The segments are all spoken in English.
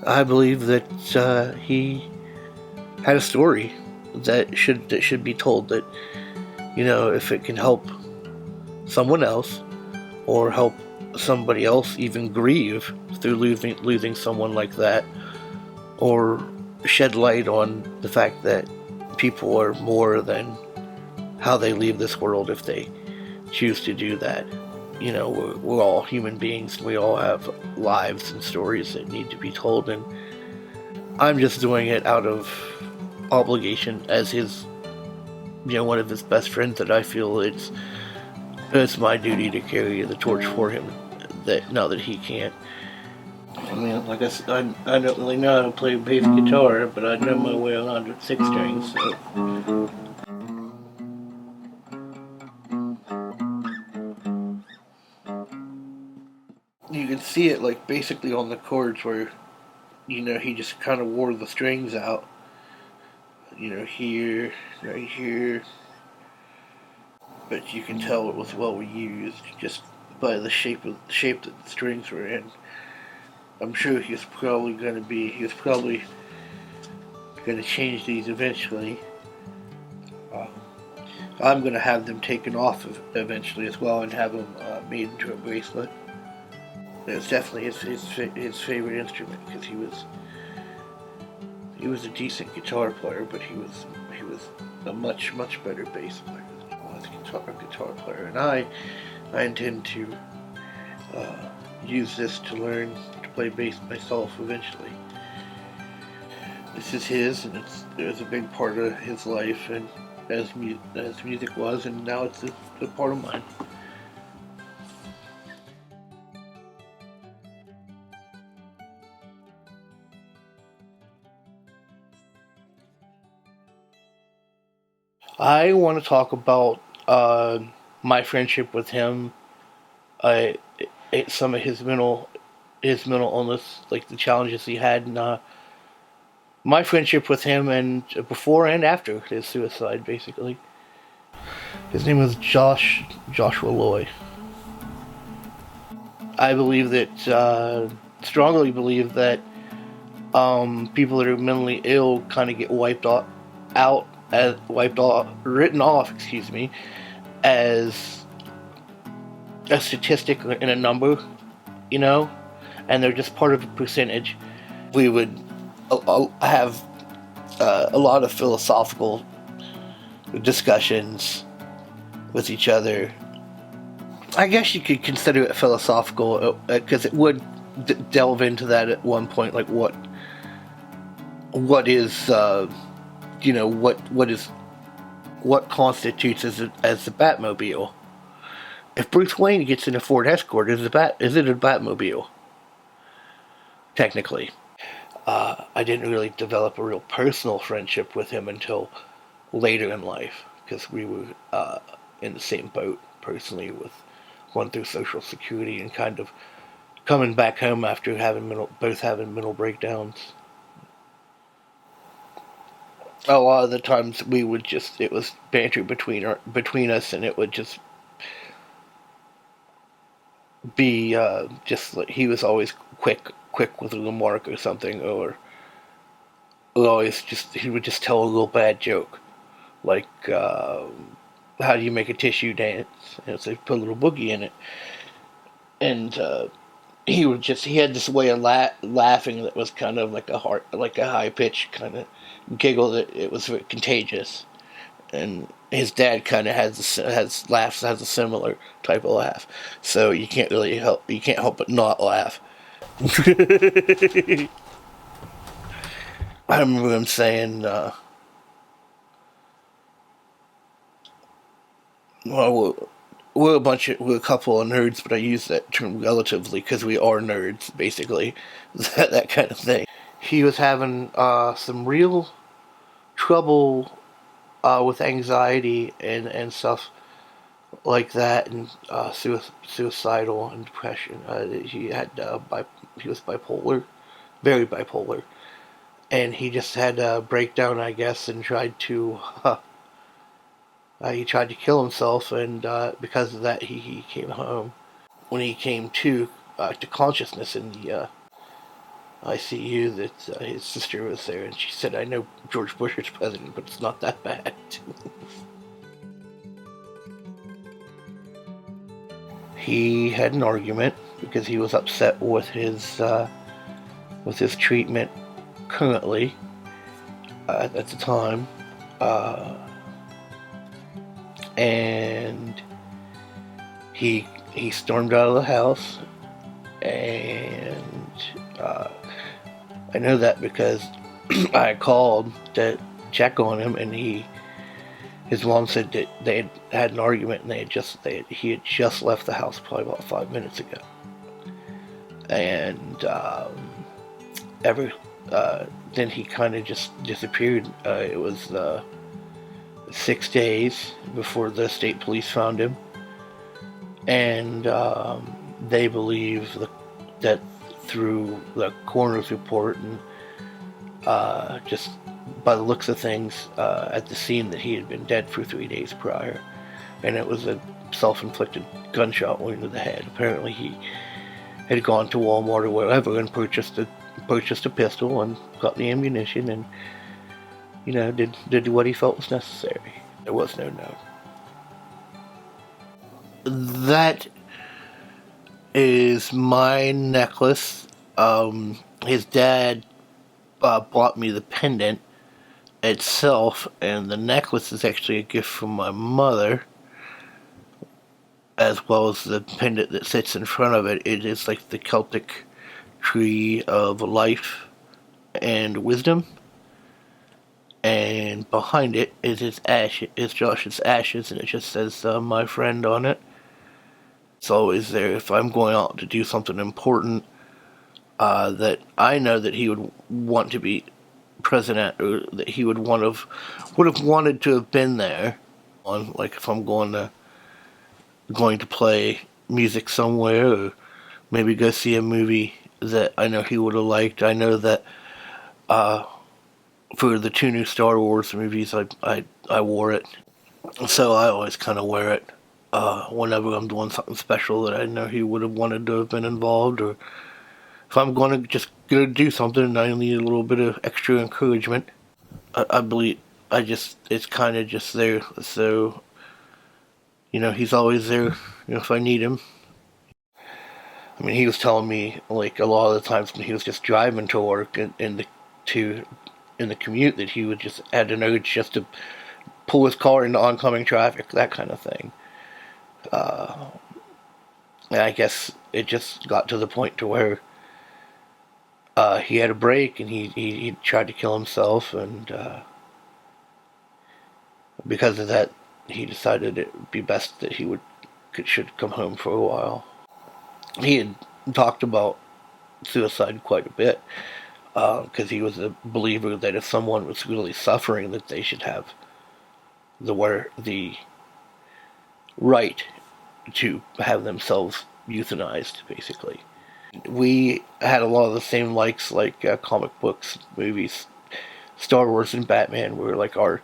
I believe that he had a story that should be told. That if it can help someone else or help somebody else even grieve through losing someone like that, or shed light on the fact that people are more than how they leave this world if they choose to do that. We're all human beings. We all have lives and stories that need to be told, and I'm just doing it out of obligation as one of his best friends. That I feel it's my duty to carry the torch for him. That now that he can't. I mean, like I said, I don't really know how to play bass guitar, but I know my way around with six strings. So you can see it like basically on the chords where he just kind of wore the strings out. Here, right here, but you can tell it was well used just by the shape that the strings were in. I'm sure he was probably going to change these eventually. Uh, I'm going to have them taken off eventually as well and have them made into a bracelet. It's definitely his favorite instrument because he was a decent guitar player, but he was a much better bass player than he was guitar player. And I intend to uh, use this to learn to play bass myself eventually. This is his, and it's a big part of his life, and as music was, and now it's a part of mine. I want to talk about my friendship with him. Uh, some of his mental illness, like the challenges he had, and my friendship with him, and before and after his suicide, basically. His name was Joshua Loy. I believe that strongly believe that people that are mentally ill kind of get written off, excuse me, as a statistic and a number, you know, and they're just part of a percentage. We would have a lot of philosophical discussions with each other. I guess you could consider it philosophical because it would delve into that at one point, like what is what constitutes as the Batmobile. If Bruce Wayne gets in a Ford Escort, is it a Batmobile? Technically, I didn't really develop a real personal friendship with him until later in life because we were in the same boat personally with going through Social Security and kind of coming back home after both having mental breakdowns. A lot of the times it was banter between us, and it would just be just like he was always quick with a remark or something, or always just he would just tell a little bad joke like how do you make a tissue dance? And so put a little boogie in it, and he had this way of laughing that was kind of like a high pitched kind of giggle that it was very contagious. And his dad kind of has a similar type of laugh, so you can't help but not laugh. I remember him saying, "Well, we're a couple of nerds," but I use that term relatively because we are nerds, basically, that kind of thing. He was having some real trouble with anxiety and stuff like that, and suicidal and depression. He was bipolar, very bipolar, and he just had a breakdown, I guess, and he tried to kill himself, and because of that, he came home. When he came to consciousness in the ICU that his sister was there, and she said, "I know George Bush is president, but it's not that bad." He had an argument because he was upset with his treatment currently at the time, uh, and he stormed out of the house, and I know that because I called to check on him, and his mom said that they had an argument, and he had just left the house probably about 5 minutes ago, and ever then he kind of just disappeared. It was 6 days before the state police found him, and they believe that through the coroner's report and just by the looks of things at the scene, that he had been dead for 3 days prior, and it was a self-inflicted gunshot wound to the head. Apparently, he had gone to Walmart or wherever and purchased a pistol and got the ammunition, and did what he felt was necessary. There was no note. That is my necklace. His dad bought me the pendant itself, and the necklace is actually a gift from my mother, as well as the pendant that sits in front of it. It is like the Celtic tree of life and wisdom, and behind it is Josh's ashes, and it just says "my friend" on it. It's always there if I'm going out to do something important that I know that he would want to be present at, or that he would have wanted to have been there. On, like, if I'm going to play music somewhere, or maybe go see a movie that I know he would have liked. I know that for the 2 new Star Wars movies, I wore it, so I always kind of wear it whenever I'm doing something special that I know he would have wanted to have been involved, or if I'm going to just go do something and I need a little bit of extra encouragement. I believe it's kind of just there, so he's always there if I need him. I mean, he was telling me, like, a lot of the times when he was just driving to work in the commute, that he would just had an urge just to pull his car into oncoming traffic, that kind of thing. And I guess it just got to the point to where he had a break, and he tried to kill himself, and because of that, he decided it would be best that should come home for a while. He had talked about suicide quite a bit, because he was a believer that if someone was really suffering, that they should have the right to have themselves euthanized, basically. We had a lot of the same likes, like comic books, movies. Star Wars and Batman were like our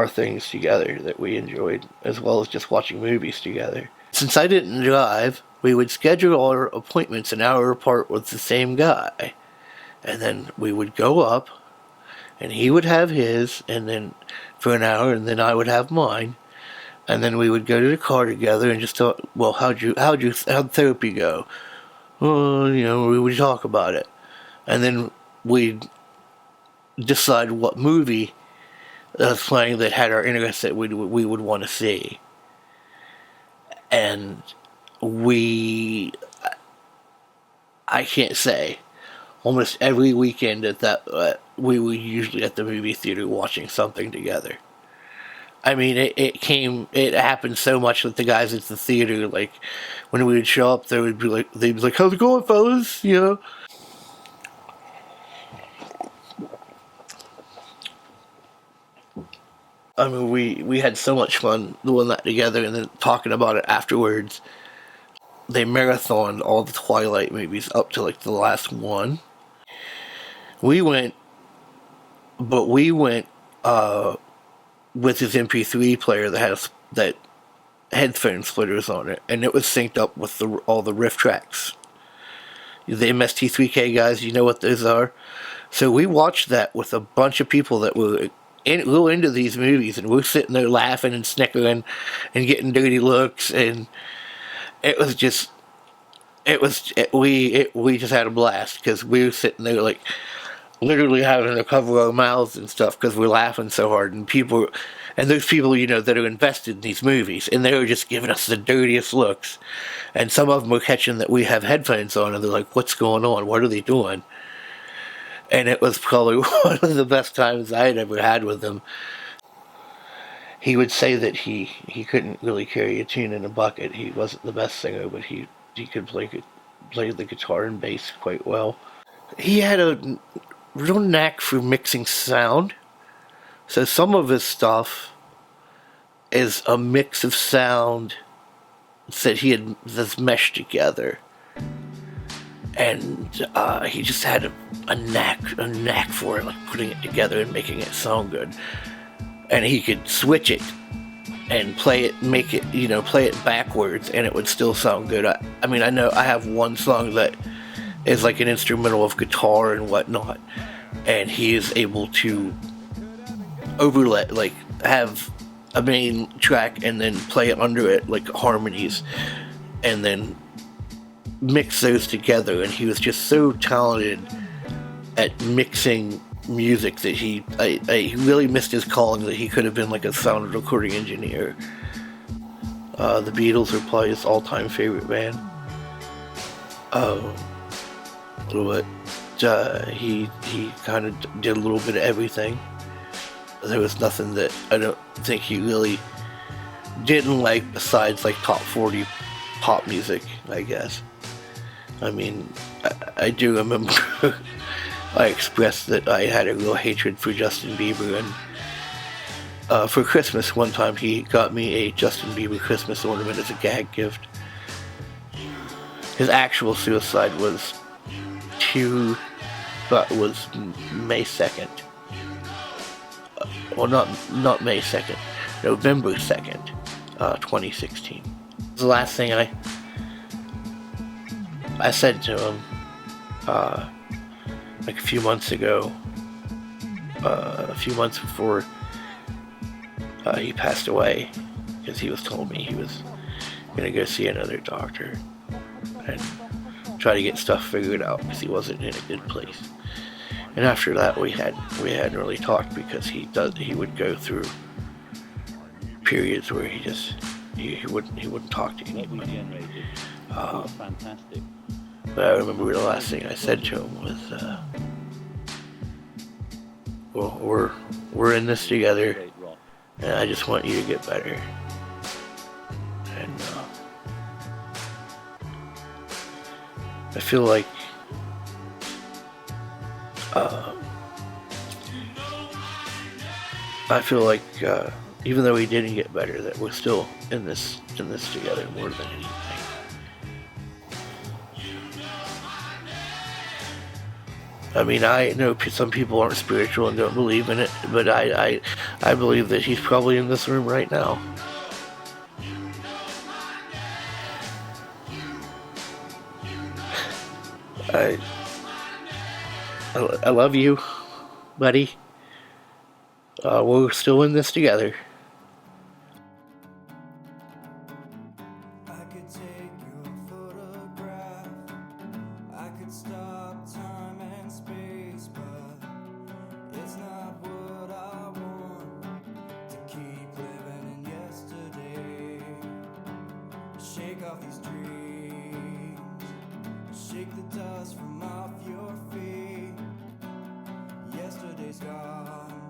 things together that we enjoyed, as well as just watching movies together. Since I didn't drive, we would schedule our appointments an hour apart with the same guy, and then we would go up, and he would have his, and then for an hour, and then I would have mine, and then we would go to the car together and just talk. Well, how'd therapy go? Well, we would talk about it, and then we'd decide what movie was playing that had our interests that we would want to see. And I can't say, almost every weekend we were usually at the movie theater watching something together. I mean, it happened so much that the guys at the theater, like, when we would show up, they'd be like, "How's it going, fellas?" I mean, we had so much fun doing that together, and then talking about it afterwards. They marathoned all the Twilight movies up to, like, the last one. We went with his MP3 player that headphone splitters on it, and it was synced up with all the riff tracks. The MST3K guys, you know what those are. So we watched that with a bunch of people that were real into these movies, and we're sitting there laughing and snickering and getting dirty looks, and it was just, we just had a blast because we were sitting there like literally having to cover our mouths and stuff because we're laughing so hard, and people, and there's people, you know, that are invested in these movies, and they were just giving us the dirtiest looks, and some of them were catching that we have headphones on, and they're like, "What's going on? What are they doing?" And it was probably one of the best times I had ever had with him. He would say that he couldn't really carry a tune in a bucket. He wasn't the best singer, but he could play the guitar and bass quite well. He had a real knack for mixing sound. So some of his stuff is a mix of sound that he had that's meshed together, and he just had a knack for it, like putting it together and making it sound good. And he could switch it and play it, make it, you know, play it backwards, and it would still sound good. I mean, I know I have one song that is like an instrumental of guitar and whatnot, and he is able to overlay, like have a main track and then play it under it like harmonies, and then mix those together. And he was just so talented at mixing music that he really missed his calling, that he could have been like a sound recording engineer. The Beatles are probably his all-time favorite band. But he kind of did a little bit of everything. There was nothing that I don't think he really didn't like besides like top 40 pop music, I guess. I mean, I do remember I expressed that I had a real hatred for Justin Bieber, and for Christmas one time he got me a Justin Bieber Christmas ornament as a gag gift. His actual suicide was May 2nd. Well, not May 2nd, November 2nd, 2016. The last thing I said to him, like a few months ago, a few months before he passed away, because he was told me he was gonna go see another doctor and try to get stuff figured out because he wasn't in a good place. And after that, we hadn't really talked, because he would go through periods where he wouldn't talk to anybody. But I remember the last thing I said to him was, well, we're in this together, and I just want you to get better. And I feel like even though he didn't get better, that we're still in this together more than anything. I mean, I know some people aren't spiritual and don't believe in it, but I believe that he's probably in this room right now. I love you, buddy. We're still in this together. I could take your photograph. I could stop time and space, but it's not what I want. To keep living in yesterday. Shake off these dreams. Shake the dust from off your feet. Yesterday's gone.